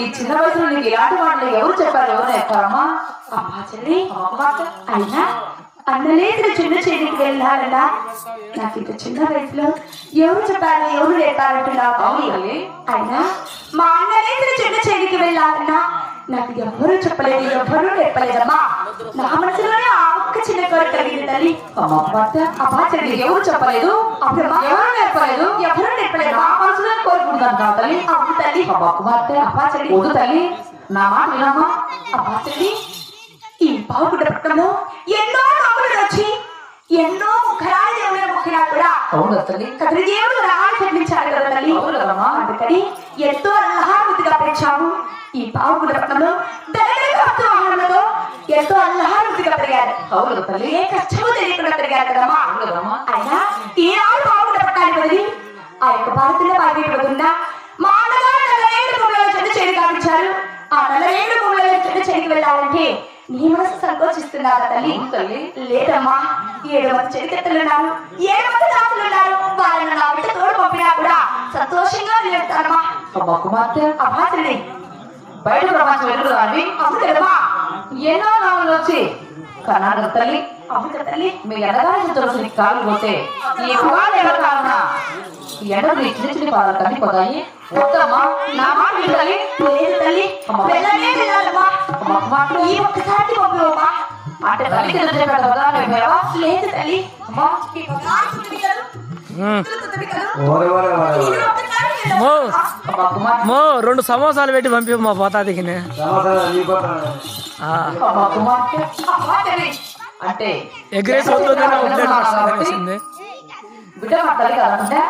ఈ చిన్న వయసులో నీకు ఇలాంటి మాటలు ఎవరు చెప్పారు? ఎవరు చెప్పారమ్మా? అమ్మా చెల్లి అయినా అన్నలేదు చిన్న చేతికి వెళ్ళాలన్నా నాకు ఇంత చిన్న వయసులో ఎవరు చెప్పారు ఎవరు నేర్పారంటున్నావు? అయినా మా అన్నలేదు చిన్న చేతికి వెళ్ళాలన్నా నాకు ఎవరు చెప్పలేదు ఎవరు నేర్పలేదమ్మా. నా మనసులోనే ఆ ఒక్క చిన్న కోరిక కలిగింది తల్లి. అమ్మా చెల్లి ఎవరు చెప్పలేదు? ఎవరు నేర్పలేదు? ఎవరు నేర్పలేదు. నా మనసులో కోరుకుంటాను తల్లి. అవును తల్లి. అబ్బా చెల్లి వద్దు తల్లి, నా మాట వినమ్మా. అబ్బా తల్లి ఈ పావుగుడ్డ పట్టణంలో ఎన్నో నవ్వులు వచ్చి ఎన్నో ముఖరాలు దేవుడు ముఖినా కూడా కదిరి దేవుడు రాళ్ళు చెల్లించాడు కదా తల్లి. అందుకని ఎంతో అల్లహారుగా పెంచాము. ఈ పావుగుడ్డ పట్టణంలో ఆహారంలో ఎంతో అల్లహారుగా పెరిగారు. ఏ కష్టమో తెలియకుండా పెరిగారు కదమ్మా. అయినా ఈనాడు పావుగుడ్డ పట్టాలి బదిలి ఆ యొక్క భారతీయ బాధ్యత పడుతుందా మా అన్నగారు 47 భూములలో చెడ్డ చేడి కాపించారు. ఆ 47 భూములలో చెడ్డ చేడికి వెళ్ళాలంటే నీ మనసు సంకోచిస్తున్నారా తల్లి? లేదమ్మా, 7 మంది చెడికెత్తలున్నారు, 7 మంది దాసులున్నారు. వాళ్ళని నా బిడ్డ తోడు పంపినా కూడా సంతోషంగా వెళ్తానమ్మా. అమ్మా తల్లి బయట ప్రపంచం ఎదురు అవి అవుతుందమ్మా. ఎన్నో నామలు వచ్చి కర్ణాటక తల్లి అవుతుంది తల్లి. మీ ఎడగాలి తులసి కాలు పోతే ఈ కుమారు ఎవరు కావున ఈ ఎండలు చిన్న చిన్న పాదాలు కందిపోతాయి. వద్దమ్మా, నా మాట వినాలి. లేదు తల్లి, వెళ్ళనే వెళ్ళాలమ్మా. ఈ ఒక్కసారి పంపివమ్మా. అంటే తల్లి కింద చెప్పాడు కదా నువ్వేవా? లేదు తల్లి. అమ్మా మో 2 సమోసాలు పెట్టి పంపి మా పోతాదికి అంటే ఎగ్రేస్ అవుతుంది. బిడ్డ మా తల్లి కాకుండా